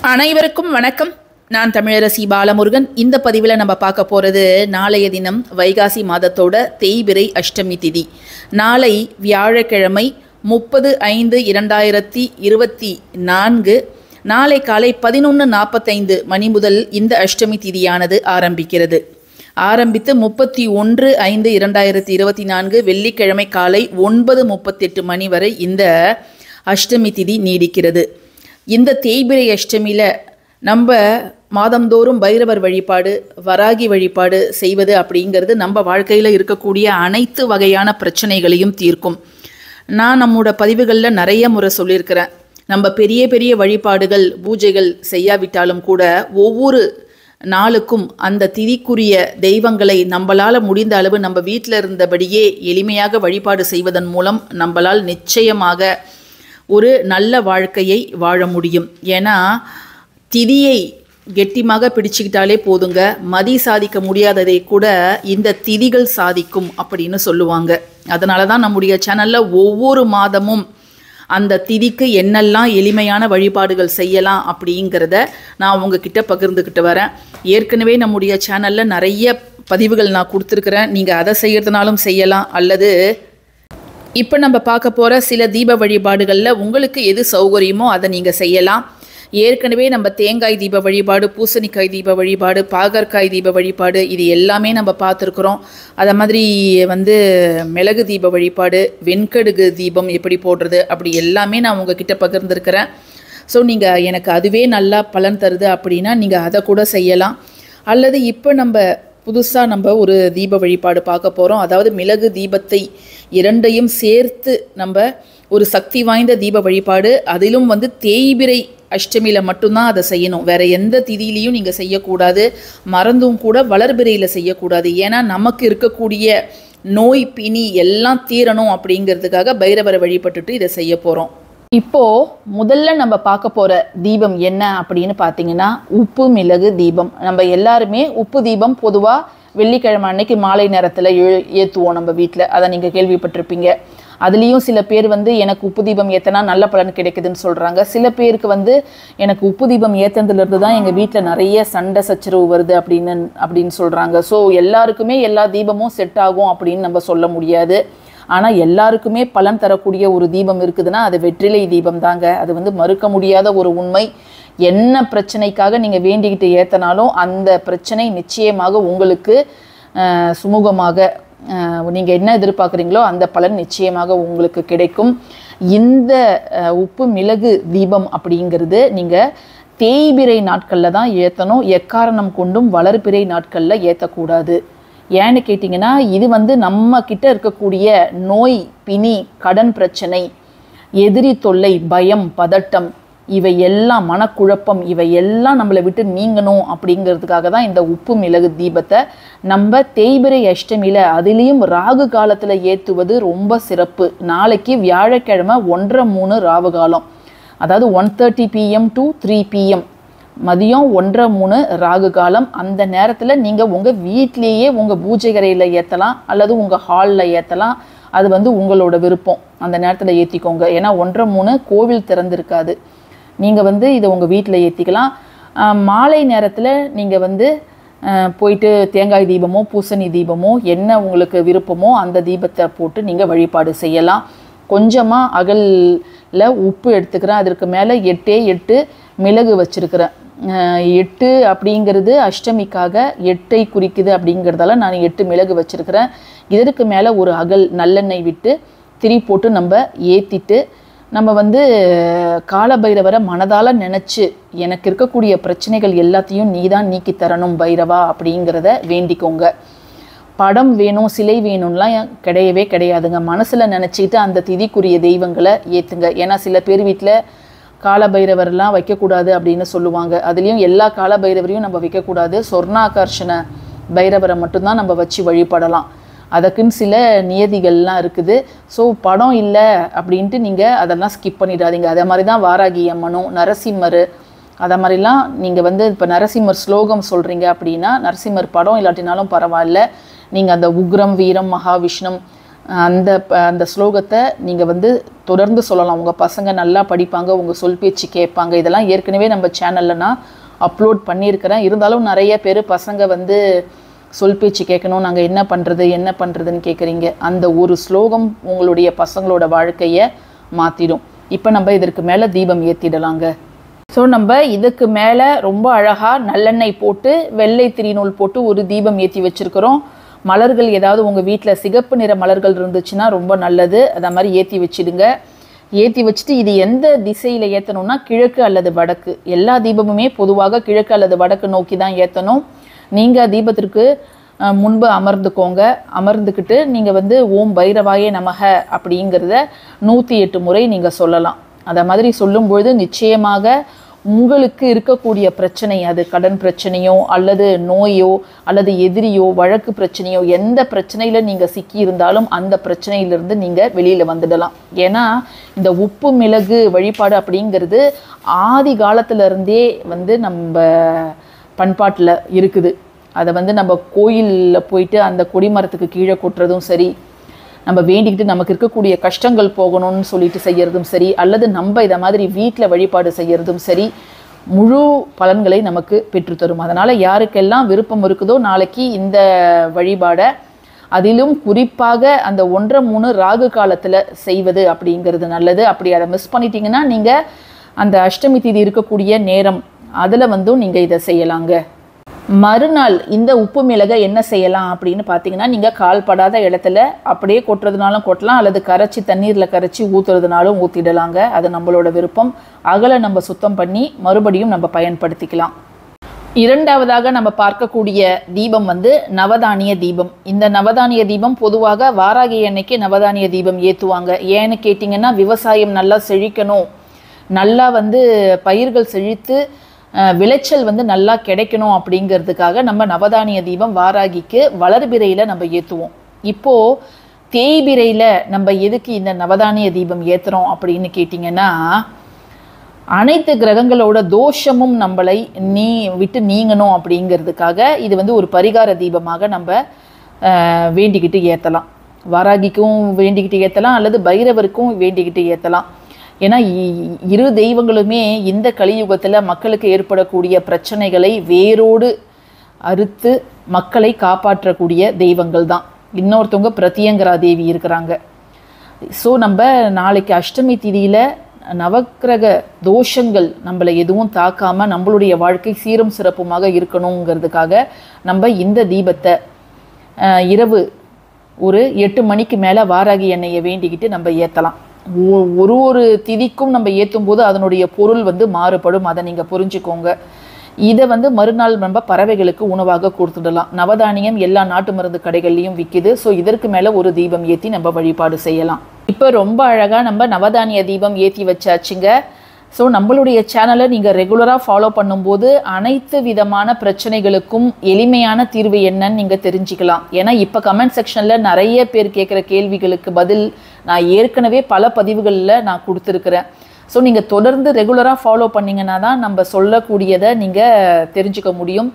அனைவருக்கும் வணக்கம். நான் தமிழரசி பாலமுருகன். இந்த பதிவில் நம்ம பார்க்க போகிறது நாளைய தினம் வைகாசி மாதத்தோட தேய்பிறை அஷ்டமி திதி. நாளை வியாழக்கிழமை 30/5/2024 நாளை காலை 11:45 மணி முதல் இந்த அஷ்டமி திதியானது ஆரம்பிக்கிறது. ஆரம்பித்து 31/5/2024 வெள்ளிக்கிழமை காலை 9:38 மணி வரை இந்த அஷ்டமி திதி நீடிக்கிறது. இந்த தேய்பிறை அஷ்டமியில் நம்ம மாதந்தோறும் பைரவர் வழிபாடு, வராகி வழிபாடு செய்வது அப்படிங்கிறது நம்ம வாழ்க்கையில் இருக்கக்கூடிய அனைத்து வகையான பிரச்சனைகளையும் தீர்க்கும். நான் நம்மளோட பதிவுகளில் நிறைய முறை சொல்லியிருக்கிறேன். நம்ம பெரிய பெரிய வழிபாடுகள், பூஜைகள் செய்யாவிட்டாலும் கூட ஒவ்வொரு நாளுக்கும் அந்த திதிக்குரிய தெய்வங்களை நம்மளால் முடிந்த அளவு நம்ம வீட்டில் இருந்தபடியே எளிமையாக வழிபாடு செய்வதன் மூலம் நம்மளால் நிச்சயமாக ஒரு நல்ல வாழ்க்கையை வாழ முடியும். ஏன்னா திதியை கெட்டிமாக பிடிச்சிக்கிட்டாலே போதுங்க, மதி சாதிக்க முடியாததை கூட இந்த திதிகள் சாதிக்கும் அப்படின்னு சொல்லுவாங்க. அதனால தான் நம்முடைய சேனலில் ஒவ்வொரு மாதமும் அந்த திதிக்கு என்னெல்லாம் எளிமையான வழிபாடுகள் செய்யலாம் அப்படிங்கிறத நான் உங்ககிட்ட பகிர்ந்துக்கிட்டு வரேன். ஏற்கனவே நம்முடைய சேனலில் நிறைய பதிவுகள் நான் கொடுத்துருக்குறேன். நீங்கள் அதை செய்கிறதுனாலும் செய்யலாம், அல்லது இப்போ நம்ம பார்க்க போகிற சில தீப வழிபாடுகளில் உங்களுக்கு எது சௌகரியமோ அதை நீங்கள் செய்யலாம். ஏற்கனவே நம்ம தேங்காய் தீப வழிபாடு, பூசணிக்காய் தீப வழிபாடு, பாகற்காய் தீப வழிபாடு இது எல்லாமே நம்ம பார்த்துருக்குறோம். அதை மாதிரி மிளகு தீப வழிபாடு, வெண்கடுகு தீபம் எப்படி போடுறது அப்படி எல்லாமே நான் உங்ககிட்ட பகிர்ந்துருக்கிறேன். ஸோ நீங்கள் எனக்கு அதுவே நல்லா பலன் தருது அப்படின்னா நீங்கள் அதை கூட செய்யலாம். அல்லது இப்போ நம்ம புதுசாக நம்ம ஒரு தீப வழிபாடு பார்க்க போகிறோம். அதாவது மிளகு தீபத்தை இரண்டையும் சேர்த்து நம்ம ஒரு சக்தி வாய்ந்த தீப வழிபாடு. அதிலும் தேய்பிறை அஷ்டமியில் மட்டும்தான் அதை செய்யணும். வேறு எந்த திதியிலையும் நீங்கள் செய்யக்கூடாது. மறந்தும் கூட வளர்பிறையில் செய்யக்கூடாது. ஏன்னா நமக்கு இருக்கக்கூடிய நோய் பிணி எல்லாம் தீரணும் அப்படிங்கிறதுக்காக பைரவரை வழிபட்டுட்டு இதை செய்ய போகிறோம். இப்போது முதல்ல நம்ம பார்க்க போகிற தீபம் என்ன அப்படின்னு பார்த்தீங்கன்னா உப்பு மிளகு தீபம். நம்ம எல்லாருமே உப்பு தீபம் பொதுவாக வெள்ளிக்கிழமை அன்னைக்கு மாலை நேரத்தில் ஏற்றுவோம் நம்ம வீட்டில். அதை நீங்கள் கேள்விப்பட்டிருப்பீங்க. அதுலேயும் சில பேர் எனக்கு உப்பு தீபம் ஏற்றினா நல்ல பலன் கிடைக்குதுன்னு சொல்கிறாங்க. சில பேருக்கு எனக்கு உப்பு தீபம் ஏற்றுனதுலேருந்து தான் எங்கள் வீட்டில் நிறைய சண்டை சச்சரவு வருது அப்படின்னு சொல்கிறாங்க. ஸோ எல்லாருக்குமே எல்லா தீபமும் செட் ஆகும் அப்படின்னு நம்ம சொல்ல முடியாது. ஆனால் எல்லாருக்குமே பலன் தரக்கூடிய ஒரு தீபம் இருக்குதுன்னா அது வெற்றிலை தீபம் தாங்க. அது மறுக்க முடியாத ஒரு உண்மை. என்ன பிரச்சனைக்காக நீங்கள் வேண்டிக்கிட்டு ஏற்றினாலும் அந்த பிரச்சனை நிச்சயமாக உங்களுக்கு சுமூகமாக நீங்கள் என்ன எதிர்பார்க்குறீங்களோ அந்த பலன் நிச்சயமாக உங்களுக்கு கிடைக்கும். இந்த உப்பு மிளகு தீபம் அப்படிங்கிறது நீங்கள் தேய்பிறை நாட்களில் தான் ஏற்றணும். எக்காரணம் கொண்டும் வளர்பிறை நாட்களில் ஏற்றக்கூடாது. ஏன்னு கேட்டிங்கன்னா இது நம்ம கிட்ட இருக்கக்கூடிய நோய் பிணி, கடன் பிரச்சனை, எதிரி தொல்லை, பயம், பதட்டம், இவை எல்லாம் மனக்குழப்பம், இவை எல்லாம் நம்மளை விட்டு நீங்கணும் அப்படிங்கிறதுக்காக தான் இந்த உப்பு மிளகு தீபத்தை நம்ம தேய்பிறை அஷ்டமியில் அதுலேயும் ராகு காலத்தில் ஏற்றுவது ரொம்ப சிறப்பு. நாளைக்கு வியாழக்கிழமை 1:03 ராகு காலம், அதாவது 1:30 PM to 3 PM மதியம் 1:03 ராகு காலம். அந்த நேரத்தில் நீங்கள் உங்கள் வீட்டிலேயே உங்கள் பூஜை அறையில் ஏற்றலாம், அல்லது உங்கள் ஹாலில் ஏற்றலாம். அது உங்களோட விருப்பம். அந்த நேரத்தில் ஏற்றிக்கோங்க. ஏன்னா 1:03 கோவில் திறந்திருக்காது. நீங்கள் இதை உங்கள் வீட்டில் ஏற்றிக்கலாம். மாலை நேரத்தில் நீங்கள் போயிட்டு தேங்காய் தீபமோ பூசணி தீபமோ என்ன உங்களுக்கு விருப்பமோ அந்த தீபத்தை போட்டு நீங்கள் வழிபாடு செய்யலாம். கொஞ்சமாக அகலில் உப்பு எடுத்துக்கிறேன். அதற்கு மேலே 8 மிளகு வச்சுருக்கிறேன். 8 அப்படிங்கிறது அஷ்டமிக்காக 8ஐ குறிக்குது அப்படிங்கிறதால நான் 8 மிளகு வச்சுருக்கிறேன். இதற்கு மேலே ஒரு அகல் நல்லெண்ணெய் விட்டு திரி போட்டு நம்ம ஏற்றிட்டு நம்ம காலபைரவரை மனதால் நினச்சி எனக்கு இருக்கக்கூடிய பிரச்சனைகள் எல்லாத்தையும் நீ தான் நீக்கி தரணும் பைரவா அப்படிங்கிறத வேண்டிக்கோங்க. படம் வேணும், சிலை வேணும்லாம் கிடையவே கிடையாதுங்க. மனசில் நினச்சிக்கிட்டு அந்த திதிக்குரிய தெய்வங்களை ஏற்றுங்க. ஏன்னா சில பேர் வீட்டில் காலபைரவர்லாம் வைக்கக்கூடாது அப்படின்னு சொல்லுவாங்க. அதுலேயும் எல்லா காலபைரவரையும் நம்ம வைக்கக்கூடாது. சொர்ணாகர்ஷண பைரவரை மட்டும்தான் நம்ம வச்சு வழிபடலாம். அதுக்குன்னு சில நியதிகள்லாம் இருக்குது. ஸோ படம் இல்லை அப்படின்ட்டு நீங்கள் அதெல்லாம் ஸ்கிப் பண்ணிடாதீங்க. அதே மாதிரி தான் வாராகி அம்மனும் நரசிம்மர் அதை மாதிரிலாம் நீங்கள் இப்போ நரசிம்மர் ஸ்லோகம் சொல்கிறீங்க அப்படின்னா நரசிம்மர் படம் இல்லாட்டினாலும் பரவாயில்ல, நீங்கள் அந்த உக்ரம் வீரம் மகாவிஷ்ணம் அந்த ஸ்லோகத்தை நீங்கள் வந்து தொடர்ந்து சொல்லலாம். உங்கள் பசங்க நல்லா படிப்பாங்க, உங்கள் சொல் பேச்சு கேட்பாங்க. இதெல்லாம் ஏற்கனவே நம்ம சேனலில் நான் அப்லோட் பண்ணியிருக்கிறேன். இருந்தாலும் நிறைய பேர் பசங்க வந்து சொல் பேச்சு கேட்கணும், நாங்கள் என்ன பண்ணுறதுன்னு கேட்குறீங்க. அந்த ஒரு ஸ்லோகம் உங்களுடைய பசங்களோட வாழ்க்கையை மாற்றிடும். இப்போ நம்ம இதற்கு மேலே தீபம் ஏற்றிடலாங்க. ஸோ நம்ம இதுக்கு மேலே ரொம்ப அழகாக நல்லெண்ணெய் போட்டு வெள்ளை திரிநூல் போட்டு ஒரு தீபம் ஏற்றி வச்சுருக்கிறோம். மலர்கள் ஏதாவது உங்கள் வீட்டில் சிகப்பு நிற மலர்கள் இருந்துச்சுன்னா ரொம்ப நல்லது. அதை மாதிரி ஏற்றி வச்சுடுங்க. ஏற்றி வச்சுட்டு இது எந்த திசையில் ஏற்றணும்னா கிழக்கு அல்லது வடக்கு. எல்லா தீபமுமே பொதுவாக கிழக்கு அல்லது வடக்கு நோக்கி தான் ஏற்றணும். நீங்கள் தீபத்திற்கு முன்பு அமர்ந்துக்கோங்க. அமர்ந்துக்கிட்டு நீங்கள் வந்து ஓம் பைரவாயே நமக அப்படிங்கிறத 108 முறை நீங்கள் சொல்லலாம். அதை மாதிரி சொல்லும்பொழுது நிச்சயமாக உங்களுக்கு இருக்கக்கூடிய பிரச்சனை, அது கடன் பிரச்சனையோ அல்லது நோயோ அல்லது எதிரியோ வழக்கு பிரச்சனையோ, எந்த பிரச்சனையில் நீங்கள் சிக்கி இருந்தாலும் அந்த பிரச்சனையிலிருந்து நீங்கள் வெளியில் வந்துடலாம். ஏன்னா இந்த உப்பு மிளகு வழிபாடு அப்படிங்கிறது ஆதி காலத்திலருந்தே வந்து நம்ம பண்பாட்டில் இருக்குது. அதை வந்து நம்ம கோயிலில் போயிட்டு அந்த கொடிமரத்துக்கு கீழே கொட்டுறதும் சரி, நம்ம வேண்டிக்கிட்டு நமக்கு இருக்கக்கூடிய கஷ்டங்கள் போகணும்னு சொல்லிட்டு செய்கிறதும் சரி, அல்லது நம்ம இதை மாதிரி வீட்டில் வழிபாடு செய்கிறதும் சரி, முழு பலன்களை நமக்கு பெற்றுத்தரும். அதனால் யாருக்கெல்லாம் விருப்பம் இருக்குதோ நாளைக்கு இந்த வழிபாடை, அதிலும் குறிப்பாக அந்த 1:03 ராகு காலத்தில் செய்வது அப்படிங்கிறது நல்லது. அப்படி அதை மிஸ் பண்ணிட்டீங்கன்னா நீங்கள் அந்த அஷ்டமி திதி இருக்கக்கூடிய நேரம் அதில் வந்தும் நீங்கள் இதை செய்யலாங்க. மறுநாள் இந்த உப்பு மிளகை என்ன செய்யலாம் அப்படின்னு பார்த்தீங்கன்னா, நீங்கள் கால்படாத இடத்துல அப்படியே கொட்டுறதுனாலும் கொட்டலாம், அல்லது கரைச்சி தண்ணீரில் கரைச்சி ஊற்றுறதுனாலும் ஊற்றிடலாங்க. அது நம்மளோட விருப்பம். அகலை நம்ம சுத்தம் பண்ணி மறுபடியும் நம்ம பயன்படுத்திக்கலாம். இரண்டாவதாக நம்ம பார்க்கக்கூடிய தீபம் வந்து நவதானிய தீபம். இந்த நவதானிய தீபம் பொதுவாக வாராகி அன்னைக்கு நவதானிய தீபம் ஏற்றுவாங்க. ஏன்னு கேட்டிங்கன்னா, விவசாயம் நல்லா செழிக்கணும், நல்லா வந்து பயிர்கள் செழித்து விளைச்சல் வந்து நல்லா கிடைக்கணும் அப்படிங்கிறதுக்காக நம்ம நவதானிய தீபம் வாராகிக்கு வளர்பிறையில் நம்ம ஏற்றுவோம். இப்போது தேய்பிறையில் நம்ம எதுக்கு இந்த நவதானிய தீபம் ஏற்றுறோம் அப்படின்னு கேட்டிங்கன்னா, அனைத்து கிரகங்களோட தோஷமும் நம்மளை விட்டு நீங்கணும் அப்படிங்கிறதுக்காக இது வந்து ஒரு பரிகார தீபமாக நம்ம வேண்டிக்கிட்டு ஏற்றலாம். வாராகிக்கும் வேண்டிக்கிட்டு ஏற்றலாம், அல்லது பைரவருக்கும் வேண்டிக்கிட்டு ஏற்றலாம். ஏன்னா இரு தெய்வங்களுமே இந்த கலியுகத்தில் மக்களுக்கு ஏற்படக்கூடிய பிரச்சனைகளை வேரோடு அறுத்து மக்களை காப்பாற்றக்கூடிய தெய்வங்கள் தான். இன்னொருத்தவங்க பிரத்யங்கரா தேவி இருக்கிறாங்க. ஸோ நம்ம நாளைக்கு அஷ்டமி திதியில் நவக்கிரக தோஷங்கள் நம்மளை எதுவும் தாக்காமல் நம்மளுடைய வாழ்க்கை சீரும் சிறப்புமாக இருக்கணுங்கிறதுக்காக நம்ம இந்த தீபத்தை இரவு ஒரு 8 மணிக்கு மேலே வாராகி எண்ணெயை வேண்டிக்கிட்டு நம்ம ஏற்றலாம். ஒரு திதிக்கும் நம்ம ஏற்றும் போது அதனுடைய பொருள் வந்து மாறுபடும். அதை நீங்கள் புரிஞ்சுக்கோங்க. இதை வந்து மறுநாள் நம்ம பறவைகளுக்கு உணவாக கொடுத்துடலாம். நவதானியம் எல்லா நாட்டு மருந்து கடைகள்லையும் விற்கிது. ஸோ இதற்கு மேலே ஒரு தீபம் ஏற்றி நம்ம வழிபாடு செய்யலாம். இப்போ ரொம்ப அழகாக நம்ம நவதானிய தீபம் ஏற்றி வச்சாச்சுங்க. ஸோ நம்மளுடைய சேனலை நீங்கள் ரெகுலராக ஃபாலோ பண்ணும்போது அனைத்து விதமான பிரச்சனைகளுக்கும் எளிமையான தீர்வு என்னன்னு நீங்கள் தெரிஞ்சுக்கலாம். ஏன்னா இப்போ கமெண்ட் செக்ஷனில் நிறைய பேர் கேட்குற கேள்விகளுக்கு பதில் நான் ஏற்கனவே பல பதிவுகளில் நான் கொடுத்துருக்குறேன். ஸோ நீங்கள் தொடர்ந்து ரெகுலராக ஃபாலோ பண்ணிங்கன்னா தான் நம்ம சொல்லக்கூடியதை நீங்கள் தெரிஞ்சுக்க முடியும்.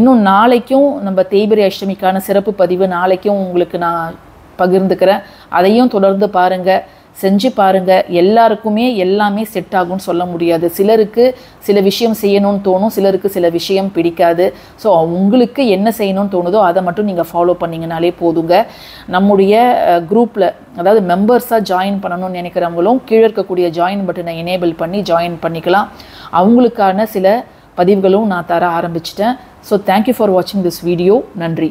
இன்னும் நாளைக்கும் நம்ம தேய்பிறை அஷ்டமிக்கான சிறப்பு பதிவு நாளைக்கும் உங்களுக்கு நான் பகிர்ந்துக்கிறேன். அதையும் தொடர்ந்து பாருங்கள், செஞ்சு பாருங்கள். எல்லாருக்குமே எல்லாமே செட் ஆகும்னு சொல்ல முடியாது. சிலருக்கு சில விஷயம் செய்யணும்னு தோணும், சிலருக்கு சில விஷயம் பிடிக்காது. ஸோ உங்களுக்கு என்ன செய்யணும்னு தோணுதோ அதை மட்டும் நீங்கள் ஃபாலோ பண்ணிங்கனாலே போதுங்க. நம்முடைய குரூப்பில் அதாவது மெம்பர்ஸாக ஜாயின் பண்ணணும்னு நினைக்கிறவங்களும் கீழே இருக்கக்கூடிய ஜாயின் பட்டனை எனேபிள் பண்ணி ஜாயின் பண்ணிக்கலாம். அவங்களுக்கான சில பதிவுகளும் நான் தர ஆரம்பிச்சிட்டேன். ஸோ தேங்க்யூ ஃபார் வாட்சிங் திஸ் வீடியோ. நன்றி.